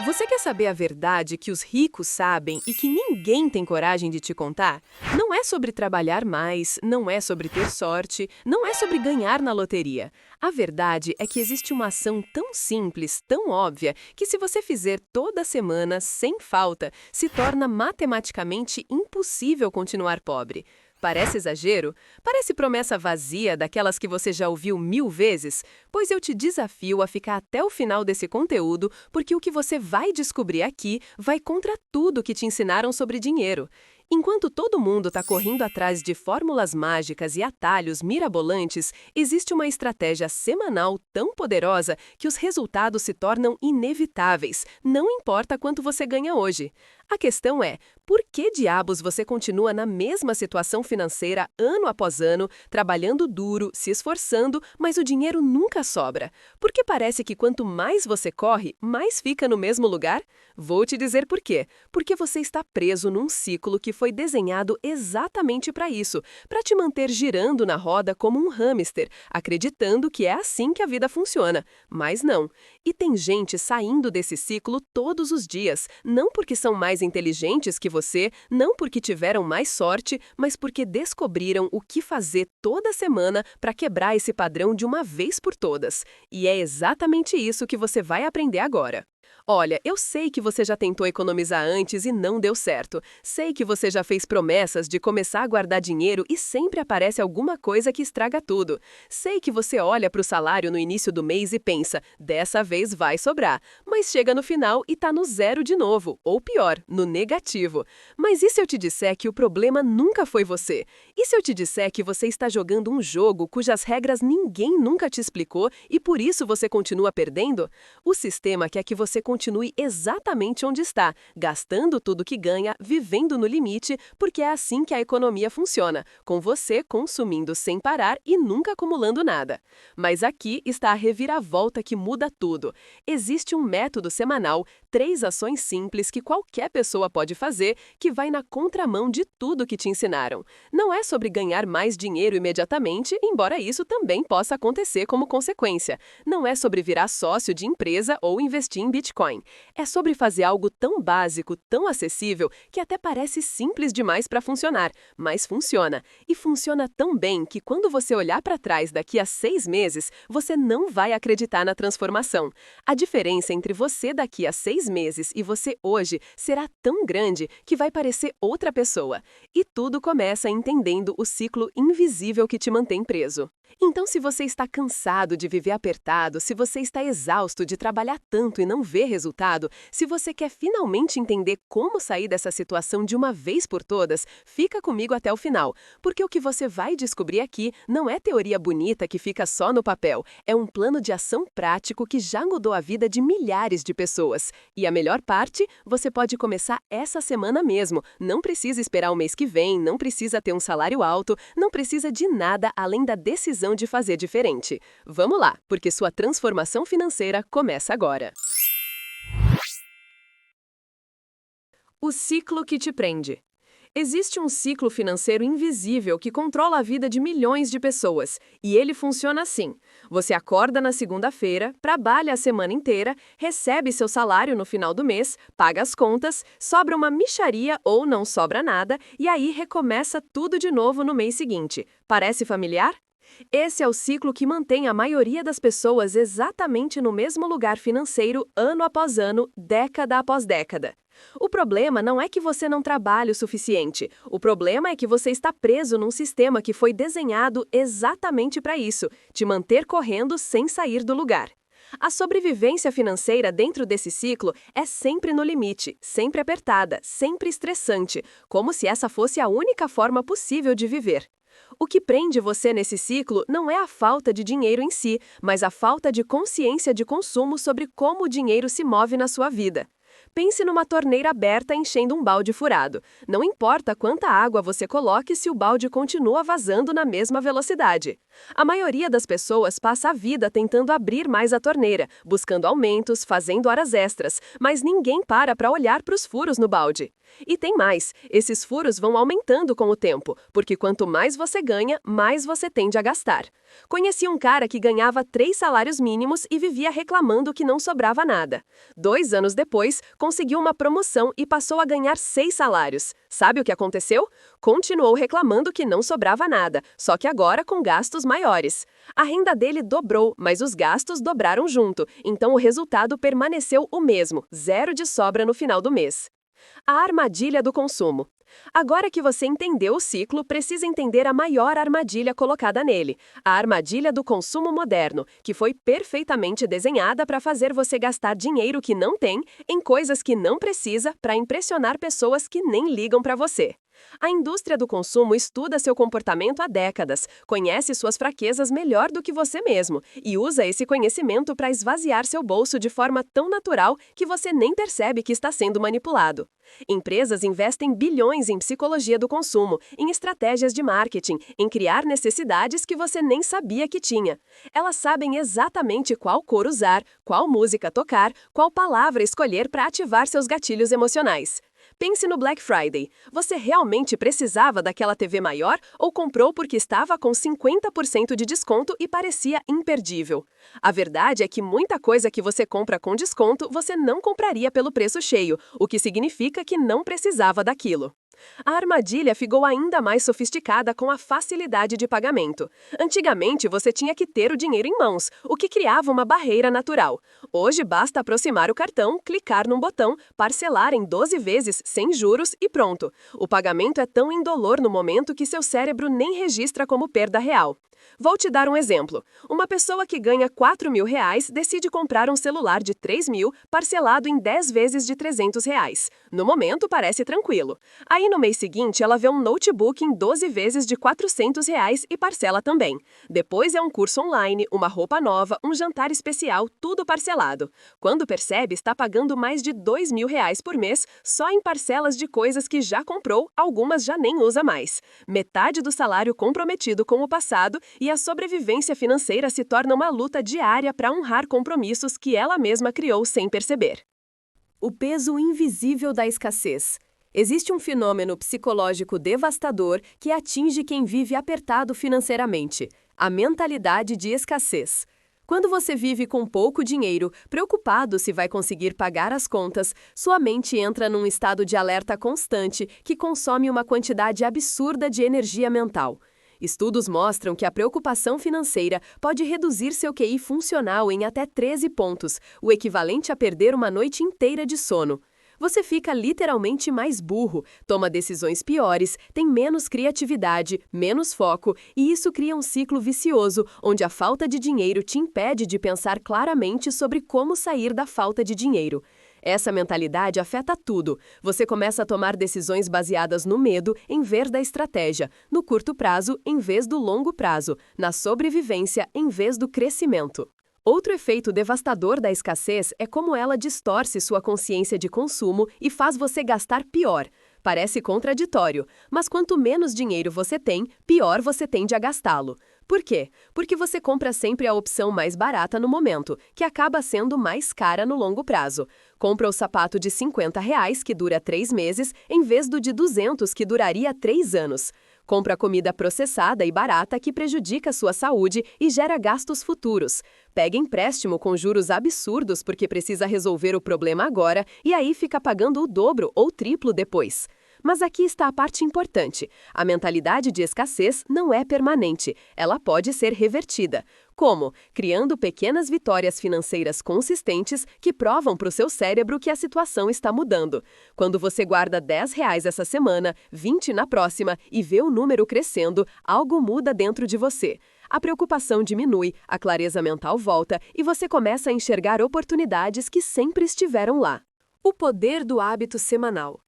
Você quer saber a verdade que os ricos sabem e que ninguém tem coragem de te contar? Não é sobre trabalhar mais, não é sobre ter sorte, não é sobre ganhar na loteria. A verdade é que existe uma ação tão simples, tão óbvia, que se você fizer toda semana, sem falta, se torna matematicamente impossível continuar pobre. Parece exagero? Parece promessa vazia daquelas que você já ouviu 1000 vezes? Pois eu te desafio a ficar até o final desse conteúdo, porque o que você vai descobrir aqui vai contra tudo que te ensinaram sobre dinheiro. Enquanto todo mundo está correndo atrás de fórmulas mágicas e atalhos mirabolantes, existe uma estratégia semanal tão poderosa que os resultados se tornam inevitáveis, não importa quanto você ganha hoje. A questão é, por que diabos você continua na mesma situação financeira ano após ano, trabalhando duro, se esforçando, mas o dinheiro nunca sobra? Porque parece que quanto mais você corre, mais fica no mesmo lugar? Vou te dizer por quê. Porque você está preso num ciclo que foi desenhado exatamente para isso, para te manter girando na roda como um hamster, acreditando que é assim que a vida funciona. Mas não. E tem gente saindo desse ciclo todos os dias, não porque são mais inteligentes que você, não porque tiveram mais sorte, mas porque descobriram o que fazer toda semana para quebrar esse padrão de uma vez por todas. E é exatamente isso que você vai aprender agora. Olha, eu sei que você já tentou economizar antes e não deu certo. Sei que você já fez promessas de começar a guardar dinheiro e sempre aparece alguma coisa que estraga tudo. Sei que você olha para o salário no início do mês e pensa, dessa vez vai sobrar. Mas chega no final e tá no zero de novo, ou pior, no negativo. Mas e se eu te disser que o problema nunca foi você? E se eu te disser que você está jogando um jogo cujas regras ninguém nunca te explicou e por isso você continua perdendo? O sistema quer que você continue exatamente onde está, gastando tudo que ganha, vivendo no limite, porque é assim que a economia funciona, com você consumindo sem parar e nunca acumulando nada. Mas aqui está a reviravolta que muda tudo. Existe um método semanal, 3 ações simples que qualquer pessoa pode fazer, que vai na contramão de tudo que te ensinaram. Não é sobre ganhar mais dinheiro imediatamente, embora isso também possa acontecer como consequência. Não é sobre virar sócio de empresa ou investir em Bitcoin. É sobre fazer algo tão básico, tão acessível, que até parece simples demais para funcionar, mas funciona. E funciona tão bem que quando você olhar para trás daqui a 6 meses, você não vai acreditar na transformação. A diferença entre você daqui a 6 meses e você hoje será tão grande que vai parecer outra pessoa. E tudo começa entendendo o ciclo invisível que te mantém preso. Então, se você está cansado de viver apertado, se você está exausto de trabalhar tanto e não ver resultado, se você quer finalmente entender como sair dessa situação de uma vez por todas, fica comigo até o final, porque o que você vai descobrir aqui não é teoria bonita que fica só no papel, é um plano de ação prático que já mudou a vida de milhares de pessoas. E a melhor parte, você pode começar essa semana mesmo, não precisa esperar o mês que vem, não precisa ter um salário alto, não precisa de nada além da decisão de fazer diferente. Vamos lá, porque sua transformação financeira começa agora. O ciclo que te prende. Existe um ciclo financeiro invisível que controla a vida de milhões de pessoas, e ele funciona assim. Você acorda na segunda-feira, trabalha a semana inteira, recebe seu salário no final do mês, paga as contas, sobra uma mixaria ou não sobra nada, e aí recomeça tudo de novo no mês seguinte. Parece familiar? Esse é o ciclo que mantém a maioria das pessoas exatamente no mesmo lugar financeiro ano após ano, década após década. O problema não é que você não trabalha o suficiente. O problema é que você está preso num sistema que foi desenhado exatamente para isso, te manter correndo sem sair do lugar. A sobrevivência financeira dentro desse ciclo é sempre no limite, sempre apertada, sempre estressante, como se essa fosse a única forma possível de viver. O que prende você nesse ciclo não é a falta de dinheiro em si, mas a falta de consciência de consumo sobre como o dinheiro se move na sua vida. Pense numa torneira aberta enchendo um balde furado. Não importa quanta água você coloque se o balde continua vazando na mesma velocidade. A maioria das pessoas passa a vida tentando abrir mais a torneira, buscando aumentos, fazendo horas extras, mas ninguém para olhar para os furos no balde. E tem mais, esses furos vão aumentando com o tempo, porque quanto mais você ganha, mais você tende a gastar. Conheci um cara que ganhava 3 salários mínimos e vivia reclamando que não sobrava nada. 2 anos depois, conseguiu uma promoção e passou a ganhar 6 salários. Sabe o que aconteceu? Continuou reclamando que não sobrava nada, só que agora com gastos maiores. A renda dele dobrou, mas os gastos dobraram junto, então o resultado permaneceu o mesmo, 0 de sobra no final do mês. A armadilha do consumo. Agora que você entendeu o ciclo, precisa entender a maior armadilha colocada nele, a armadilha do consumo moderno, que foi perfeitamente desenhada para fazer você gastar dinheiro que não tem em coisas que não precisa para impressionar pessoas que nem ligam para você. A indústria do consumo estuda seu comportamento há décadas, conhece suas fraquezas melhor do que você mesmo e usa esse conhecimento para esvaziar seu bolso de forma tão natural que você nem percebe que está sendo manipulado. Empresas investem bilhões em psicologia do consumo, em estratégias de marketing, em criar necessidades que você nem sabia que tinha. Elas sabem exatamente qual cor usar, qual música tocar, qual palavra escolher para ativar seus gatilhos emocionais. Pense no Black Friday. Você realmente precisava daquela TV maior ou comprou porque estava com 50% de desconto e parecia imperdível? A verdade é que muita coisa que você compra com desconto você não compraria pelo preço cheio, o que significa que não precisava daquilo. A armadilha ficou ainda mais sofisticada com a facilidade de pagamento. Antigamente, você tinha que ter o dinheiro em mãos, o que criava uma barreira natural. Hoje, basta aproximar o cartão, clicar num botão, parcelar em 12 vezes sem juros e pronto. O pagamento é tão indolor no momento que seu cérebro nem registra como perda real. Vou te dar um exemplo. Uma pessoa que ganha R$ 4.000 decide comprar um celular de 3.000 parcelado em 10 vezes de R$ 300. No momento parece tranquilo. Aí no mês seguinte ela vê um notebook em 12 vezes de R$ 400 e parcela também. Depois é um curso online, uma roupa nova, um jantar especial, tudo parcelado. Quando percebe, está pagando mais de R$ 2.000 por mês só em parcelas de coisas que já comprou, algumas já nem usa mais. Metade do salário comprometido com o passado e a sobrevivência financeira se torna uma luta diária para honrar compromissos que ela mesma criou sem perceber. O peso invisível da escassez. Existe um fenômeno psicológico devastador que atinge quem vive apertado financeiramente: a mentalidade de escassez. Quando você vive com pouco dinheiro, preocupado se vai conseguir pagar as contas, sua mente entra num estado de alerta constante que consome uma quantidade absurda de energia mental. Estudos mostram que a preocupação financeira pode reduzir seu QI funcional em até 13 pontos, o equivalente a perder uma noite inteira de sono. Você fica literalmente mais burro, toma decisões piores, tem menos criatividade, menos foco, e isso cria um ciclo vicioso, onde a falta de dinheiro te impede de pensar claramente sobre como sair da falta de dinheiro. Essa mentalidade afeta tudo. Você começa a tomar decisões baseadas no medo em vez da estratégia, no curto prazo em vez do longo prazo, na sobrevivência em vez do crescimento. Outro efeito devastador da escassez é como ela distorce sua consciência de consumo e faz você gastar pior. Parece contraditório, mas quanto menos dinheiro você tem, pior você tende a gastá-lo. Por quê? Porque você compra sempre a opção mais barata no momento, que acaba sendo mais cara no longo prazo. Compra o sapato de R$ 50 que dura 3 meses, em vez do de 200 que duraria 3 anos. Compra comida processada e barata que prejudica sua saúde e gera gastos futuros. Pega empréstimo com juros absurdos porque precisa resolver o problema agora e aí fica pagando o dobro ou triplo depois. Mas aqui está a parte importante. A mentalidade de escassez não é permanente. Ela pode ser revertida. Como? Criando pequenas vitórias financeiras consistentes que provam para o seu cérebro que a situação está mudando. Quando você guarda R$ 10 essa semana, 20 na próxima e vê o número crescendo, algo muda dentro de você. A preocupação diminui, a clareza mental volta e você começa a enxergar oportunidades que sempre estiveram lá. O poder do hábito semanal.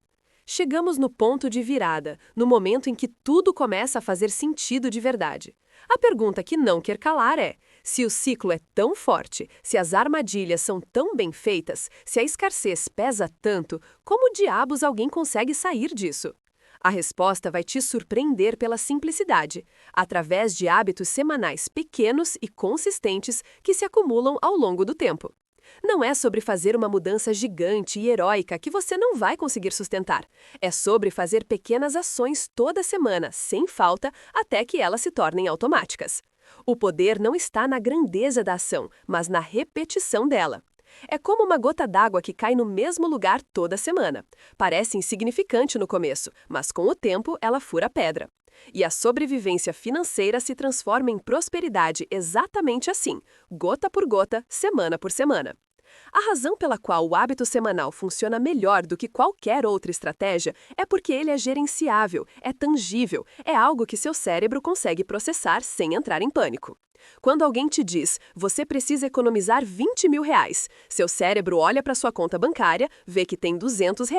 Chegamos no ponto de virada, no momento em que tudo começa a fazer sentido de verdade. A pergunta que não quer calar é: Se o ciclo é tão forte, se as armadilhas são tão bem feitas, se a escassez pesa tanto, como diabos alguém consegue sair disso? A resposta vai te surpreender pela simplicidade, através de hábitos semanais pequenos e consistentes que se acumulam ao longo do tempo. Não é sobre fazer uma mudança gigante e heróica que você não vai conseguir sustentar. É sobre fazer pequenas ações toda semana, sem falta, até que elas se tornem automáticas. O poder não está na grandeza da ação, mas na repetição dela. É como uma gota d'água que cai no mesmo lugar toda semana. Parece insignificante no começo, mas com o tempo ela fura a pedra. E a sobrevivência financeira se transforma em prosperidade exatamente assim, gota por gota, semana por semana. A razão pela qual o hábito semanal funciona melhor do que qualquer outra estratégia é porque ele é gerenciável, é tangível, é algo que seu cérebro consegue processar sem entrar em pânico. Quando alguém te diz, você precisa economizar R$ 20.000, seu cérebro olha para sua conta bancária, vê que tem R$ 200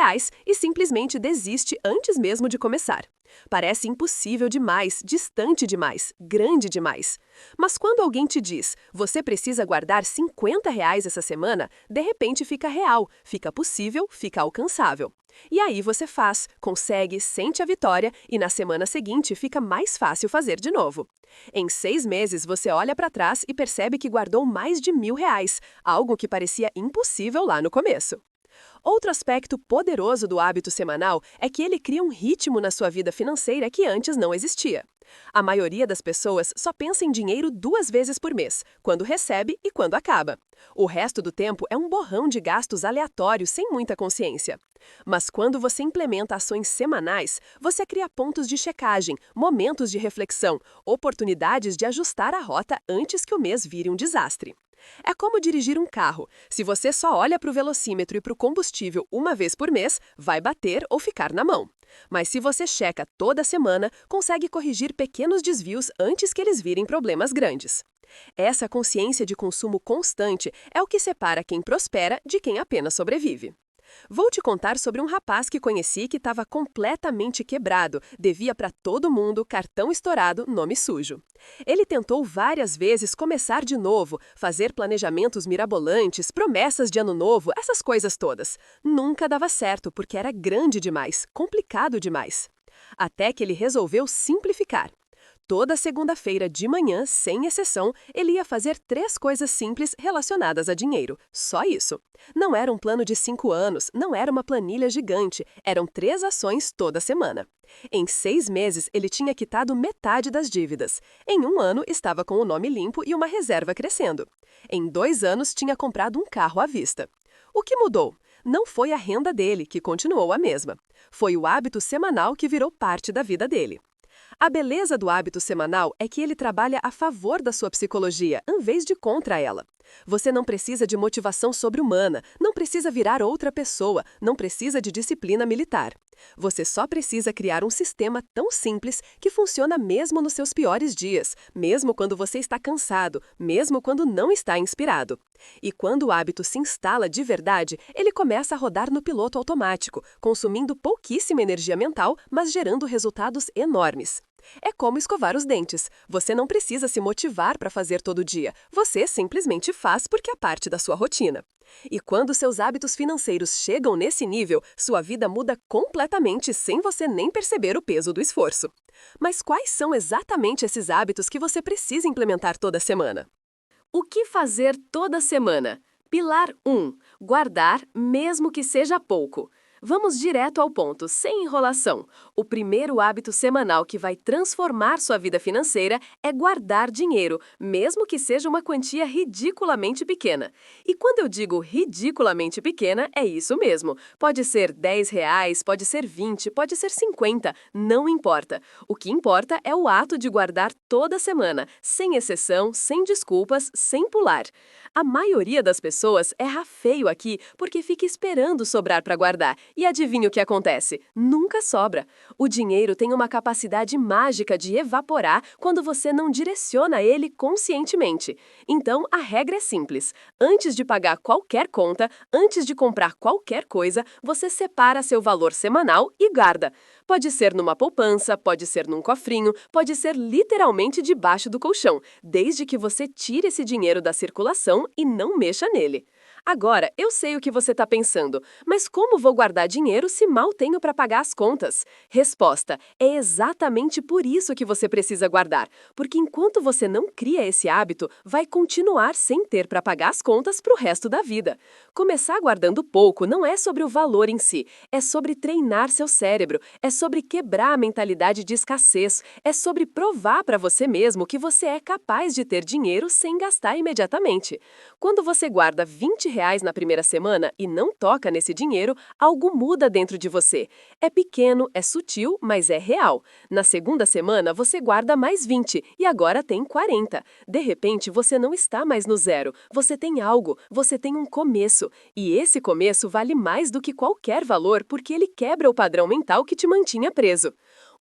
e simplesmente desiste antes mesmo de começar. Parece impossível demais, distante demais, grande demais. Mas quando alguém te diz, você precisa guardar R$ 50 essa semana, de repente fica real, fica possível, fica alcançável. E aí você faz, consegue, sente a vitória e na semana seguinte fica mais fácil fazer de novo. Em 6 meses você olha para trás e percebe que guardou mais de R$ 1.000, algo que parecia impossível lá no começo. Outro aspecto poderoso do hábito semanal é que ele cria um ritmo na sua vida financeira que antes não existia. A maioria das pessoas só pensa em dinheiro 2 vezes por mês, quando recebe e quando acaba. O resto do tempo é um borrão de gastos aleatórios sem muita consciência. Mas quando você implementa ações semanais, você cria pontos de checagem, momentos de reflexão, oportunidades de ajustar a rota antes que o mês vire um desastre. É como dirigir um carro. Se você só olha para o velocímetro e para o combustível uma vez por mês, vai bater ou ficar na mão. Mas se você checa toda semana, consegue corrigir pequenos desvios antes que eles virem problemas grandes. Essa consciência de consumo constante é o que separa quem prospera de quem apenas sobrevive. Vou te contar sobre um rapaz que conheci que estava completamente quebrado, devia para todo mundo, cartão estourado, nome sujo. Ele tentou várias vezes começar de novo, fazer planejamentos mirabolantes, promessas de ano novo, essas coisas todas. Nunca dava certo porque era grande demais, complicado demais. Até que ele resolveu simplificar. Toda segunda-feira de manhã, sem exceção, ele ia fazer 3 coisas simples relacionadas a dinheiro. Só isso. Não era um plano de 5 anos, não era uma planilha gigante, eram 3 ações toda semana. Em 6 meses, ele tinha quitado metade das dívidas. Em 1 ano, estava com o nome limpo e uma reserva crescendo. Em 2 anos, tinha comprado um carro à vista. O que mudou? Não foi a renda dele, que continuou a mesma. Foi o hábito semanal que virou parte da vida dele. A beleza do hábito semanal é que ele trabalha a favor da sua psicologia, em vez de contra ela. Você não precisa de motivação sobre-humana, não precisa virar outra pessoa, não precisa de disciplina militar. Você só precisa criar um sistema tão simples que funciona mesmo nos seus piores dias, mesmo quando você está cansado, mesmo quando não está inspirado. E quando o hábito se instala de verdade, ele começa a rodar no piloto automático, consumindo pouquíssima energia mental, mas gerando resultados enormes. É como escovar os dentes. Você não precisa se motivar para fazer todo dia. Você simplesmente faz porque é parte da sua rotina. E quando seus hábitos financeiros chegam nesse nível, sua vida muda completamente sem você nem perceber o peso do esforço. Mas quais são exatamente esses hábitos que você precisa implementar toda semana? O que fazer toda semana? Pilar 1. Guardar, mesmo que seja pouco. Vamos direto ao ponto, sem enrolação. O primeiro hábito semanal que vai transformar sua vida financeira é guardar dinheiro, mesmo que seja uma quantia ridiculamente pequena. E quando eu digo ridiculamente pequena, é isso mesmo. Pode ser R$ 10, pode ser 20, pode ser 50, não importa. O que importa é o ato de guardar toda semana, sem exceção, sem desculpas, sem pular. A maioria das pessoas erra feio aqui porque fica esperando sobrar para guardar E adivinha o que acontece? Nunca sobra. O dinheiro tem uma capacidade mágica de evaporar quando você não direciona ele conscientemente. Então, a regra é simples. Antes de pagar qualquer conta, antes de comprar qualquer coisa, você separa seu valor semanal e guarda. Pode ser numa poupança, pode ser num cofrinho, pode ser literalmente debaixo do colchão, desde que você tire esse dinheiro da circulação e não mexa nele. Agora, eu sei o que você está pensando, mas como vou guardar dinheiro se mal tenho para pagar as contas? Resposta: é exatamente por isso que você precisa guardar, porque enquanto você não cria esse hábito, vai continuar sem ter para pagar as contas para o resto da vida. Começar guardando pouco não é sobre o valor em si, é sobre treinar seu cérebro, é sobre quebrar a mentalidade de escassez, é sobre provar para você mesmo que você é capaz de ter dinheiro sem gastar imediatamente. Quando você guarda R$ 20 na primeira semana e não toca nesse dinheiro, algo muda dentro de você. É pequeno, é sutil, mas é real. Na segunda semana, você guarda mais 20 e agora tem 40. De repente, você não está mais no zero. Você tem algo, você tem um começo. E esse começo vale mais do que qualquer valor porque ele quebra o padrão mental que te mantinha preso.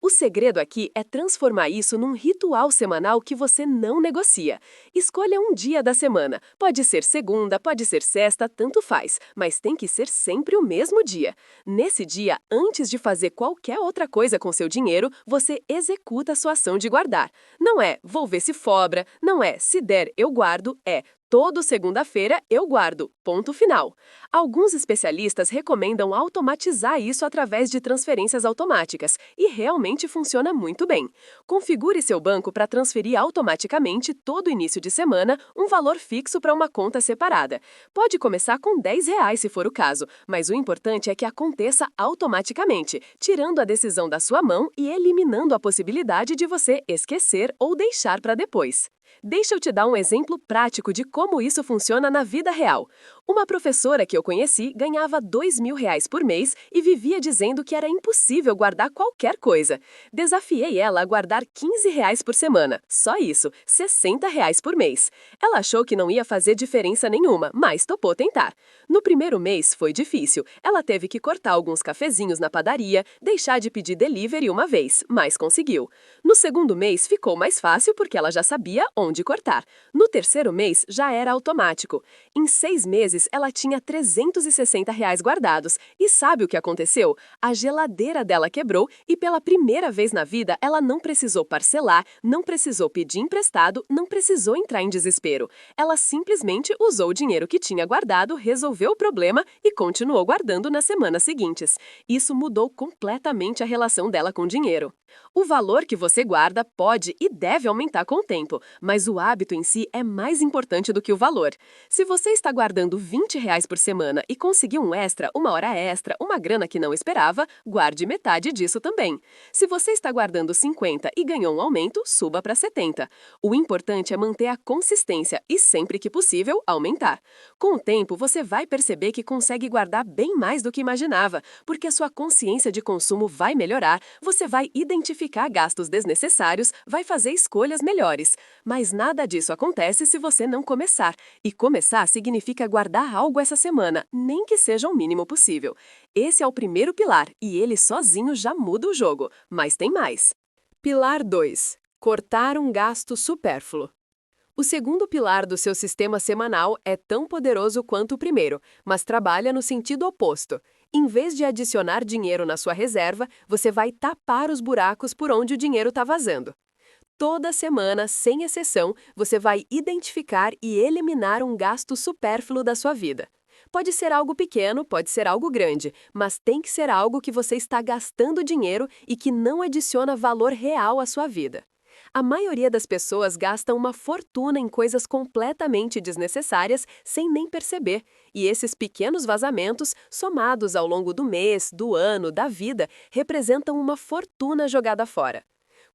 O segredo aqui é transformar isso num ritual semanal que você não negocia. Escolha um dia da semana. Pode ser segunda, pode ser sexta, tanto faz, mas tem que ser sempre o mesmo dia. Nesse dia, antes de fazer qualquer outra coisa com seu dinheiro, você executa a sua ação de guardar. Não é vou ver se sobra, não é se der eu guardo, é todo segunda-feira eu guardo. Ponto final. Alguns especialistas recomendam automatizar isso através de transferências automáticas e realmente funciona muito bem. Configure seu banco para transferir automaticamente todo início de semana um valor fixo para uma conta separada. Pode começar com R$ 10 se for o caso, mas o importante é que aconteça automaticamente, tirando a decisão da sua mão e eliminando a possibilidade de você esquecer ou deixar para depois. Deixa eu te dar um exemplo prático de como isso funciona na vida real. Uma professora que eu conheci ganhava R$ 2.000 por mês e vivia dizendo que era impossível guardar qualquer coisa. Desafiei ela a guardar R$ 15 por semana. Só isso, R$ 60 por mês. Ela achou que não ia fazer diferença nenhuma, mas topou tentar. No primeiro mês foi difícil. Ela teve que cortar alguns cafezinhos na padaria, deixar de pedir delivery uma vez, mas conseguiu. No segundo mês ficou mais fácil porque ela já sabia onde cortar. No terceiro mês já era automático. Em 6 meses ela tinha R$ 360 guardados. E sabe o que aconteceu? A geladeira dela quebrou e pela primeira vez na vida ela não precisou parcelar, não precisou pedir emprestado, não precisou entrar em desespero. Ela simplesmente usou o dinheiro que tinha guardado, resolveu o problema e continuou guardando nas semanas seguintes. Isso mudou completamente a relação dela com o dinheiro. O valor que você guarda pode e deve aumentar com o tempo, mas o hábito em si é mais importante do que o valor. Se você está guardando R$ 20 por semana e conseguiu um extra, uma hora extra, uma grana que não esperava, guarde metade disso também. Se você está guardando 50 e ganhou um aumento, suba para 70. O importante é manter a consistência e, sempre que possível, aumentar. Com o tempo, você vai perceber que consegue guardar bem mais do que imaginava, porque a sua consciência de consumo vai melhorar, você vai identificar gastos desnecessários, vai fazer escolhas melhores. Mas nada disso acontece se você não começar. E começar significa guardar algo essa semana, nem que seja o mínimo possível. Esse é o primeiro pilar e ele sozinho já muda o jogo. Mas tem mais. Pilar 2. Cortar um gasto supérfluo. O segundo pilar do seu sistema semanal é tão poderoso quanto o primeiro, mas trabalha no sentido oposto. Em vez de adicionar dinheiro na sua reserva, você vai tapar os buracos por onde o dinheiro está vazando. Toda semana, sem exceção, você vai identificar e eliminar um gasto supérfluo da sua vida. Pode ser algo pequeno, pode ser algo grande, mas tem que ser algo que você está gastando dinheiro e que não adiciona valor real à sua vida. A maioria das pessoas gasta uma fortuna em coisas completamente desnecessárias sem nem perceber, e esses pequenos vazamentos, somados ao longo do mês, do ano, da vida, representam uma fortuna jogada fora.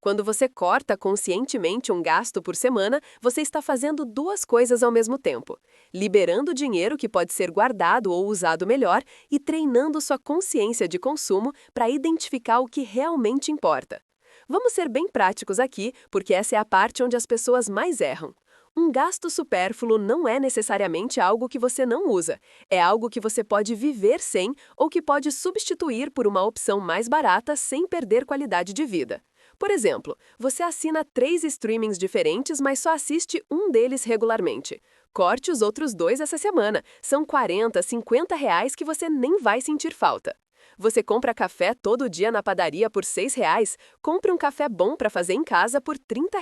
Quando você corta conscientemente um gasto por semana, você está fazendo duas coisas ao mesmo tempo: liberando dinheiro que pode ser guardado ou usado melhor e treinando sua consciência de consumo para identificar o que realmente importa. Vamos ser bem práticos aqui, porque essa é a parte onde as pessoas mais erram. Um gasto supérfluo não é necessariamente algo que você não usa. É algo que você pode viver sem ou que pode substituir por uma opção mais barata sem perder qualidade de vida. Por exemplo, você assina 3 streamings diferentes, mas só assiste um deles regularmente. Corte os outros 2 essa semana. São R$ 40, R$ 50 que você nem vai sentir falta. Você compra café todo dia na padaria por R$ 6? Compre um café bom para fazer em casa por R$ 30,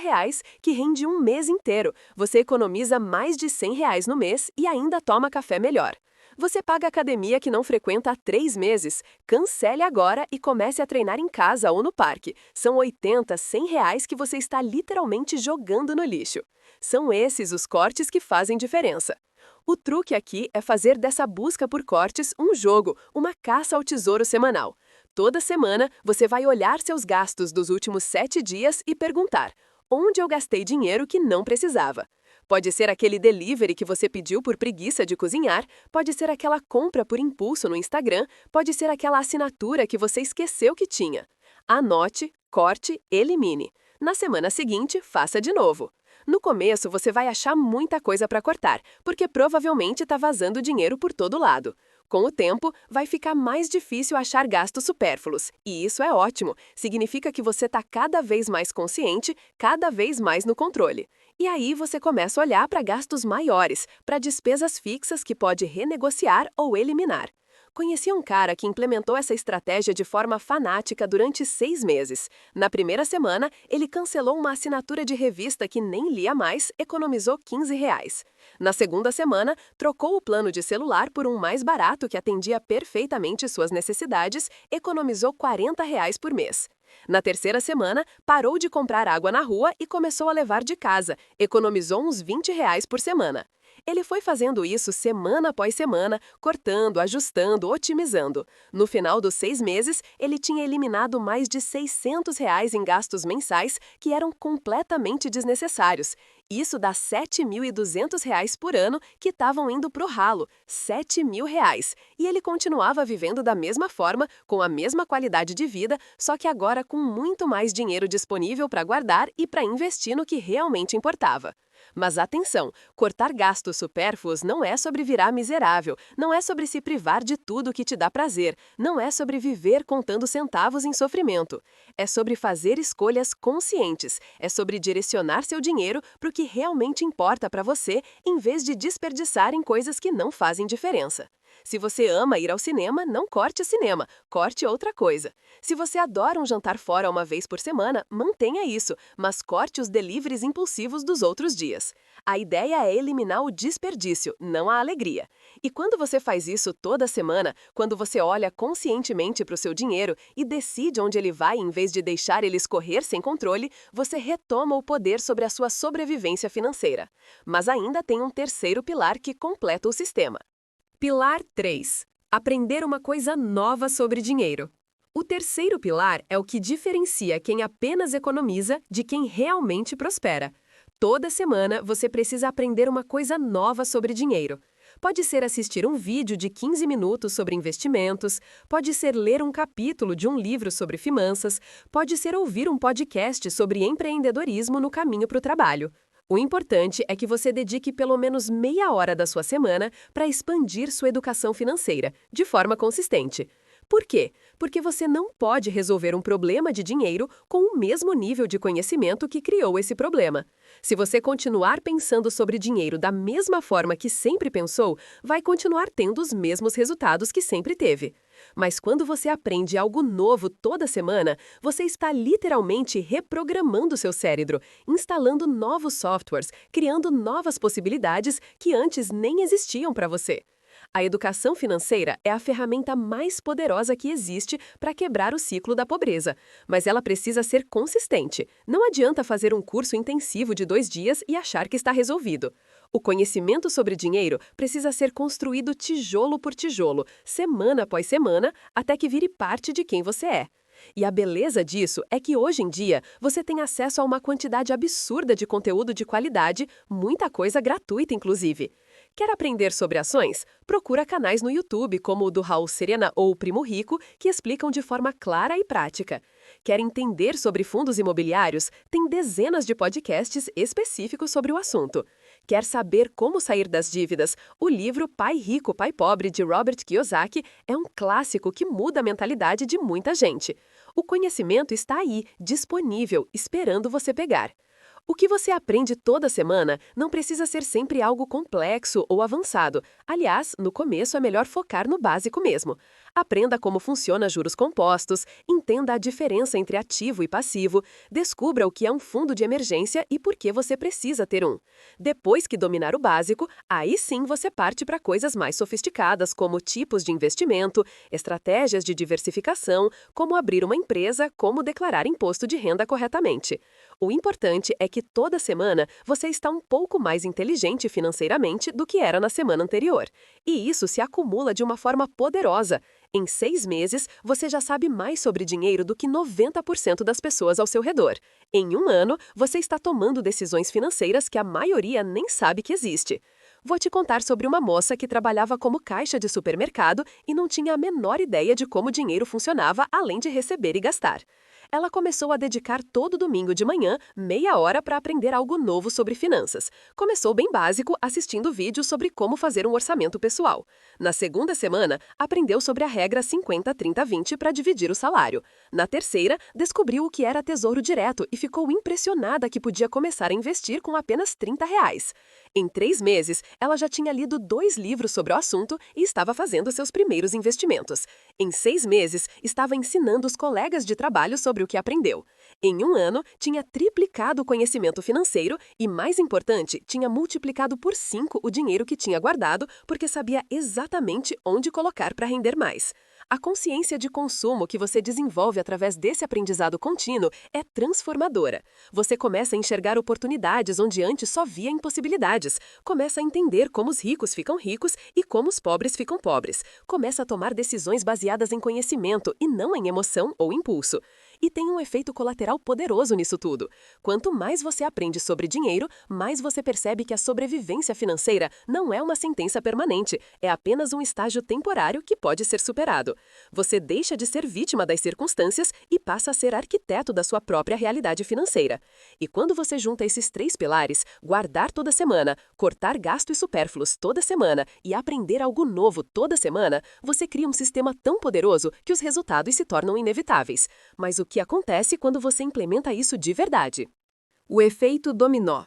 que rende um mês inteiro. Você economiza mais de R$ 100 no mês e ainda toma café melhor. Você paga academia que não frequenta há 3 meses? Cancele agora e comece a treinar em casa ou no parque. São R$ 80, R$ 100 que você está literalmente jogando no lixo. São esses os cortes que fazem diferença. O truque aqui é fazer dessa busca por cortes um jogo, uma caça ao tesouro semanal. Toda semana, você vai olhar seus gastos dos últimos 7 dias e perguntar: onde eu gastei dinheiro que não precisava? Pode ser aquele delivery que você pediu por preguiça de cozinhar, pode ser aquela compra por impulso no Instagram, pode ser aquela assinatura que você esqueceu que tinha. Anote, corte, elimine. Na semana seguinte, faça de novo. No começo, você vai achar muita coisa para cortar, porque provavelmente está vazando dinheiro por todo lado. Com o tempo, vai ficar mais difícil achar gastos supérfluos, e isso é ótimo. Significa que você está cada vez mais consciente, cada vez mais no controle. E aí você começa a olhar para gastos maiores, para despesas fixas que pode renegociar ou eliminar. Conheci um cara que implementou essa estratégia de forma fanática durante 6 meses. Na primeira semana, ele cancelou uma assinatura de revista que nem lia mais, economizou R$ 15. Na segunda semana, trocou o plano de celular por um mais barato que atendia perfeitamente suas necessidades, economizou R$ 40 por mês. Na terceira semana, parou de comprar água na rua e começou a levar de casa, economizou uns R$ 20 por semana. Ele foi fazendo isso semana após semana, cortando, ajustando, otimizando. No final dos 6 meses, ele tinha eliminado mais de R$ 600 em gastos mensais que eram completamente desnecessários. Isso dá R$ 7.200 por ano que estavam indo pro ralo, R$ 7.000. E ele continuava vivendo da mesma forma, com a mesma qualidade de vida, só que agora com muito mais dinheiro disponível para guardar e para investir no que realmente importava. Mas atenção, cortar gastos supérfluos não é sobre virar miserável, não é sobre se privar de tudo que te dá prazer, não é sobre viver contando centavos em sofrimento. É sobre fazer escolhas conscientes, é sobre direcionar seu dinheiro para o que realmente importa para você, em vez de desperdiçar em coisas que não fazem diferença. Se você ama ir ao cinema, não corte o cinema, corte outra coisa. Se você adora um jantar fora uma vez por semana, mantenha isso, mas corte os deliveries impulsivos dos outros dias. A ideia é eliminar o desperdício, não a alegria. E quando você faz isso toda semana, quando você olha conscientemente para o seu dinheiro e decide onde ele vai em vez de deixar ele escorrer sem controle, você retoma o poder sobre a sua sobrevivência financeira. Mas ainda tem um terceiro pilar que completa o sistema. Pilar 3. Aprender uma coisa nova sobre dinheiro. O terceiro pilar é o que diferencia quem apenas economiza de quem realmente prospera. Toda semana você precisa aprender uma coisa nova sobre dinheiro. Pode ser assistir um vídeo de 15 minutos sobre investimentos, pode ser ler um capítulo de um livro sobre finanças, pode ser ouvir um podcast sobre empreendedorismo no caminho para o trabalho. O importante é que você dedique pelo menos meia hora da sua semana para expandir sua educação financeira, de forma consistente. Por quê? Porque você não pode resolver um problema de dinheiro com o mesmo nível de conhecimento que criou esse problema. Se você continuar pensando sobre dinheiro da mesma forma que sempre pensou, vai continuar tendo os mesmos resultados que sempre teve. Mas quando você aprende algo novo toda semana, você está literalmente reprogramando seu cérebro, instalando novos softwares, criando novas possibilidades que antes nem existiam para você. A educação financeira é a ferramenta mais poderosa que existe para quebrar o ciclo da pobreza, mas ela precisa ser consistente. Não adianta fazer um curso intensivo de 2 dias e achar que está resolvido. O conhecimento sobre dinheiro precisa ser construído tijolo por tijolo, semana após semana, até que vire parte de quem você é. E a beleza disso é que hoje em dia você tem acesso a uma quantidade absurda de conteúdo de qualidade, muita coisa gratuita inclusive. Quer aprender sobre ações? Procura canais no YouTube como o do Raul Serena ou o Primo Rico, que explicam de forma clara e prática. Quer entender sobre fundos imobiliários? Tem dezenas de podcasts específicos sobre o assunto. Quer saber como sair das dívidas? O livro Pai Rico, Pai Pobre, de Robert Kiyosaki, é um clássico que muda a mentalidade de muita gente. O conhecimento está aí, disponível, esperando você pegar. O que você aprende toda semana não precisa ser sempre algo complexo ou avançado. Aliás, no começo é melhor focar no básico mesmo. Aprenda como funciona juros compostos, entenda a diferença entre ativo e passivo, descubra o que é um fundo de emergência e por que você precisa ter um. Depois que dominar o básico, aí sim você parte para coisas mais sofisticadas, como tipos de investimento, estratégias de diversificação, como abrir uma empresa, como declarar imposto de renda corretamente. O importante é que toda semana você está um pouco mais inteligente financeiramente do que era na semana anterior. E isso se acumula de uma forma poderosa. Em 6 meses, você já sabe mais sobre dinheiro do que 90% das pessoas ao seu redor. Em 1 ano, você está tomando decisões financeiras que a maioria nem sabe que existe. Vou te contar sobre uma moça que trabalhava como caixa de supermercado e não tinha a menor ideia de como o dinheiro funcionava além de receber e gastar. Ela começou a dedicar todo domingo de manhã, meia hora para aprender algo novo sobre finanças. Começou bem básico, assistindo vídeos sobre como fazer um orçamento pessoal. Na segunda semana, aprendeu sobre a regra 50-30-20 para dividir o salário. Na terceira, descobriu o que era tesouro direto e ficou impressionada que podia começar a investir com apenas R$ 30. Em 3 meses, ela já tinha lido 2 livros sobre o assunto e estava fazendo seus primeiros investimentos. Em 6 meses, estava ensinando os colegas de trabalho sobre o que aprendeu. Em 1 ano, tinha triplicado o conhecimento financeiro e, mais importante, tinha multiplicado por 5 o dinheiro que tinha guardado porque sabia exatamente onde colocar para render mais. A consciência de consumo que você desenvolve através desse aprendizado contínuo é transformadora. Você começa a enxergar oportunidades onde antes só via impossibilidades. Começa a entender como os ricos ficam ricos e como os pobres ficam pobres. Começa a tomar decisões baseadas em conhecimento e não em emoção ou impulso. E tem um efeito colateral poderoso nisso tudo. Quanto mais você aprende sobre dinheiro, mais você percebe que a sobrevivência financeira não é uma sentença permanente, é apenas um estágio temporário que pode ser superado. Você deixa de ser vítima das circunstâncias e passa a ser arquiteto da sua própria realidade financeira. E quando você junta esses 3 pilares, guardar toda semana, cortar gastos supérfluos toda semana e aprender algo novo toda semana, você cria um sistema tão poderoso que os resultados se tornam inevitáveis. Mas o que acontece quando você implementa isso de verdade? O efeito dominó.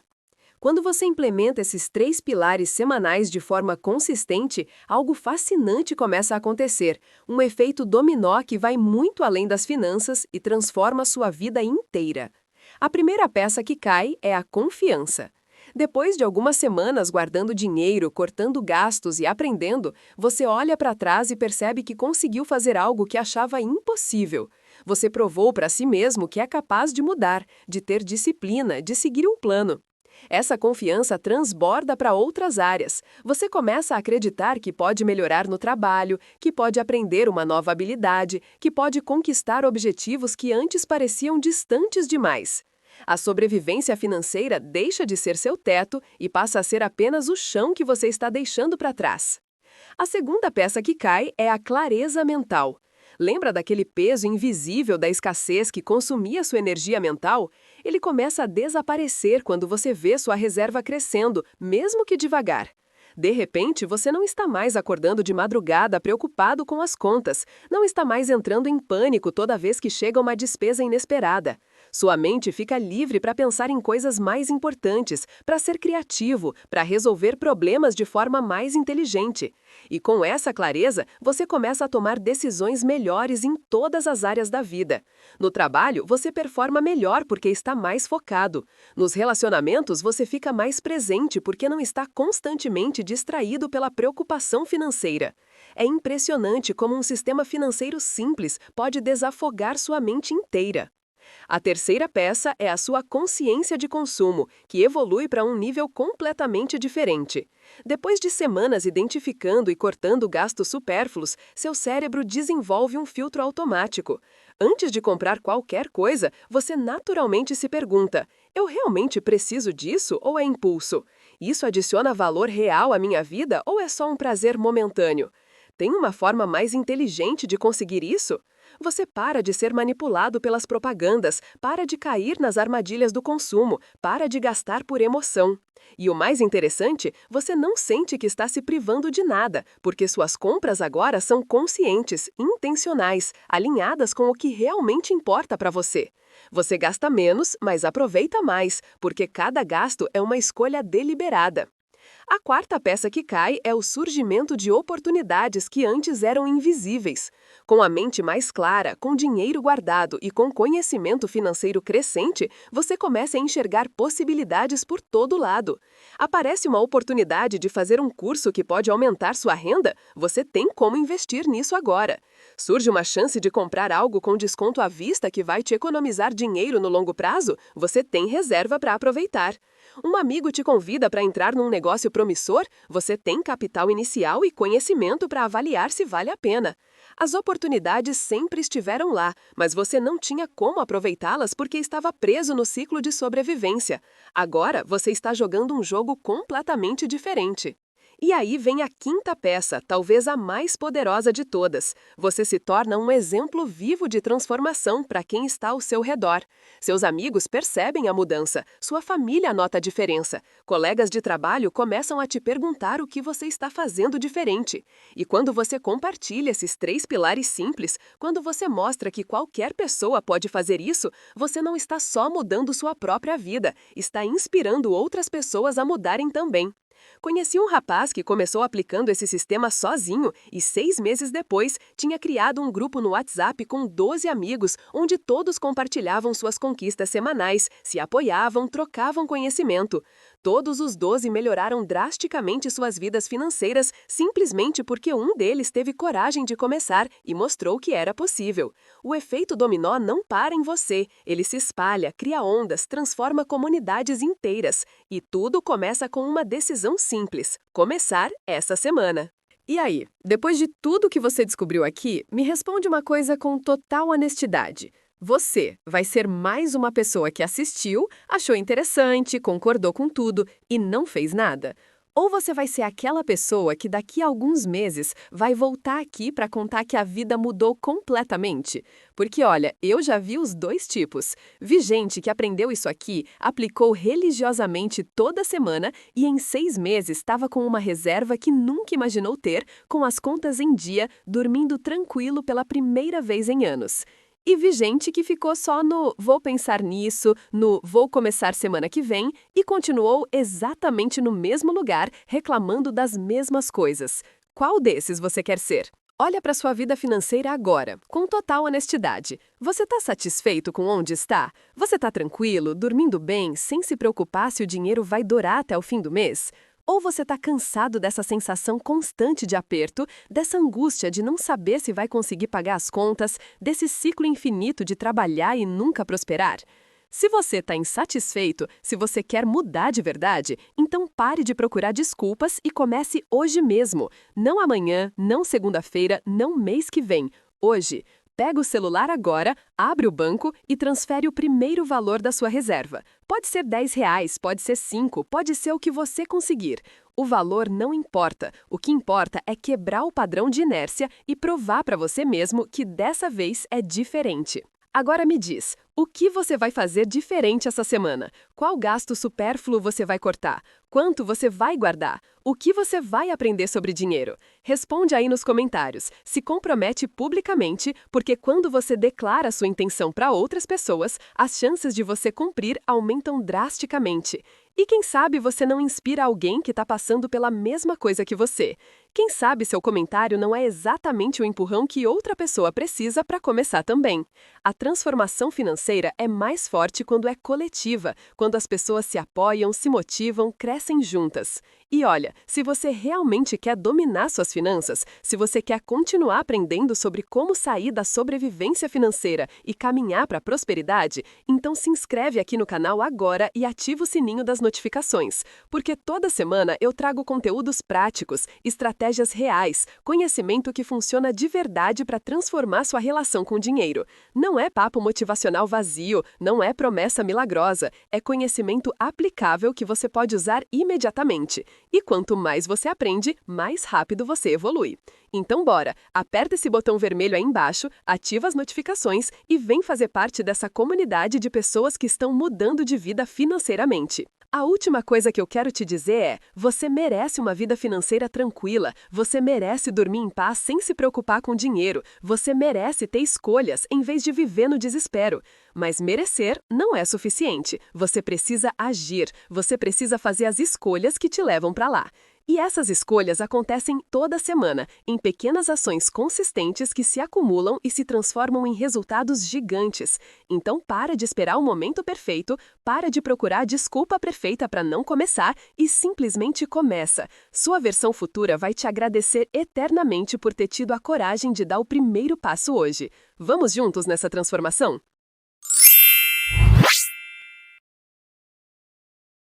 Quando você implementa esses 3 pilares semanais de forma consistente, algo fascinante começa a acontecer, um efeito dominó que vai muito além das finanças e transforma sua vida inteira. A primeira peça que cai é a confiança. Depois de algumas semanas guardando dinheiro, cortando gastos e aprendendo, você olha para trás e percebe que conseguiu fazer algo que achava impossível. Você provou para si mesmo que é capaz de mudar, de ter disciplina, de seguir um plano. Essa confiança transborda para outras áreas. Você começa a acreditar que pode melhorar no trabalho, que pode aprender uma nova habilidade, que pode conquistar objetivos que antes pareciam distantes demais. A sobrevivência financeira deixa de ser seu teto e passa a ser apenas o chão que você está deixando para trás. A segunda peça que cai é a clareza mental. Lembra daquele peso invisível da escassez que consumia sua energia mental? Ele começa a desaparecer quando você vê sua reserva crescendo, mesmo que devagar. De repente, você não está mais acordando de madrugada preocupado com as contas, não está mais entrando em pânico toda vez que chega uma despesa inesperada. Sua mente fica livre para pensar em coisas mais importantes, para ser criativo, para resolver problemas de forma mais inteligente. E com essa clareza, você começa a tomar decisões melhores em todas as áreas da vida. No trabalho, você performa melhor porque está mais focado. Nos relacionamentos, você fica mais presente porque não está constantemente distraído pela preocupação financeira. É impressionante como um sistema financeiro simples pode desafogar sua mente inteira. A terceira peça é a sua consciência de consumo, que evolui para um nível completamente diferente. Depois de semanas identificando e cortando gastos supérfluos, seu cérebro desenvolve um filtro automático. Antes de comprar qualquer coisa, você naturalmente se pergunta: eu realmente preciso disso ou é impulso? Isso adiciona valor real à minha vida ou é só um prazer momentâneo? Tem uma forma mais inteligente de conseguir isso? Você para de ser manipulado pelas propagandas, para de cair nas armadilhas do consumo, para de gastar por emoção. E o mais interessante, você não sente que está se privando de nada, porque suas compras agora são conscientes, intencionais, alinhadas com o que realmente importa para você. Você gasta menos, mas aproveita mais, porque cada gasto é uma escolha deliberada. A quarta peça que cai é o surgimento de oportunidades que antes eram invisíveis. Com a mente mais clara, com dinheiro guardado e com conhecimento financeiro crescente, você começa a enxergar possibilidades por todo lado. Aparece uma oportunidade de fazer um curso que pode aumentar sua renda? Você tem como investir nisso agora. Surge uma chance de comprar algo com desconto à vista que vai te economizar dinheiro no longo prazo? Você tem reserva para aproveitar. Um amigo te convida para entrar num negócio promissor? Você tem capital inicial e conhecimento para avaliar se vale a pena. As oportunidades sempre estiveram lá, mas você não tinha como aproveitá-las porque estava preso no ciclo de sobrevivência. Agora, você está jogando um jogo completamente diferente. E aí vem a quinta peça, talvez a mais poderosa de todas. Você se torna um exemplo vivo de transformação para quem está ao seu redor. Seus amigos percebem a mudança, sua família nota a diferença, colegas de trabalho começam a te perguntar o que você está fazendo diferente. E quando você compartilha esses 3 pilares simples, quando você mostra que qualquer pessoa pode fazer isso, você não está só mudando sua própria vida, está inspirando outras pessoas a mudarem também. Conheci um rapaz que começou aplicando esse sistema sozinho e 6 meses depois tinha criado um grupo no WhatsApp com 12 amigos, onde todos compartilhavam suas conquistas semanais, se apoiavam, trocavam conhecimento. Todos os 12 melhoraram drasticamente suas vidas financeiras simplesmente porque um deles teve coragem de começar e mostrou que era possível. O efeito dominó não para em você, ele se espalha, cria ondas, transforma comunidades inteiras. E tudo começa com uma decisão simples: começar essa semana. E aí, depois de tudo que você descobriu aqui, me responde uma coisa com total honestidade. Você vai ser mais uma pessoa que assistiu, achou interessante, concordou com tudo e não fez nada? Ou você vai ser aquela pessoa que daqui a alguns meses vai voltar aqui para contar que a vida mudou completamente? Porque olha, eu já vi os 2 tipos. Vi gente que aprendeu isso aqui, aplicou religiosamente toda semana e em 6 meses estava com uma reserva que nunca imaginou ter, com as contas em dia, dormindo tranquilo pela primeira vez em anos. E vi gente que ficou só no vou pensar nisso, no vou começar semana que vem e continuou exatamente no mesmo lugar, reclamando das mesmas coisas. Qual desses você quer ser? Olha para sua vida financeira agora, com total honestidade. Você está satisfeito com onde está? Você está tranquilo, dormindo bem, sem se preocupar se o dinheiro vai durar até o fim do mês? Ou você está cansado dessa sensação constante de aperto, dessa angústia de não saber se vai conseguir pagar as contas, desse ciclo infinito de trabalhar e nunca prosperar? Se você está insatisfeito, se você quer mudar de verdade, então pare de procurar desculpas e comece hoje mesmo. Não amanhã, não segunda-feira, não mês que vem. Hoje. Pega o celular agora, abre o banco e transfere o primeiro valor da sua reserva. Pode ser R$ 10, pode ser 5, pode ser o que você conseguir. O valor não importa. O que importa é quebrar o padrão de inércia e provar para você mesmo que dessa vez é diferente. Agora me diz, o que você vai fazer diferente essa semana? Qual gasto supérfluo você vai cortar? Quanto você vai guardar? O que você vai aprender sobre dinheiro? Responde aí nos comentários. Se compromete publicamente, porque quando você declara sua intenção para outras pessoas, as chances de você cumprir aumentam drasticamente. E quem sabe você não inspira alguém que está passando pela mesma coisa que você? Quem sabe seu comentário não é exatamente o empurrão que outra pessoa precisa para começar também? A transformação financeira é mais forte quando é coletiva, quando as pessoas se apoiam, se motivam, crescem juntas. E olha, se você realmente quer dominar suas finanças, se você quer continuar aprendendo sobre como sair da sobrevivência financeira e caminhar para a prosperidade, então se inscreve aqui no canal agora e ativa o sininho das notificações, porque toda semana eu trago conteúdos práticos, estratégias reais, conhecimento que funciona de verdade para transformar sua relação com o dinheiro. Não é papo motivacional vazio, não é promessa milagrosa, é conhecimento aplicável que você pode usar imediatamente. E quanto mais você aprende, mais rápido você evolui. Então bora, aperta esse botão vermelho aí embaixo, ativa as notificações e vem fazer parte dessa comunidade de pessoas que estão mudando de vida financeiramente. A última coisa que eu quero te dizer é: você merece uma vida financeira tranquila, você merece dormir em paz sem se preocupar com dinheiro, você merece ter escolhas em vez de viver no desespero. Mas merecer não é suficiente, você precisa agir, você precisa fazer as escolhas que te levam para lá. E essas escolhas acontecem toda semana, em pequenas ações consistentes que se acumulam e se transformam em resultados gigantes. Então para de esperar o momento perfeito, para de procurar a desculpa perfeita para não começar e simplesmente começa. Sua versão futura vai te agradecer eternamente por ter tido a coragem de dar o primeiro passo hoje. Vamos juntos nessa transformação?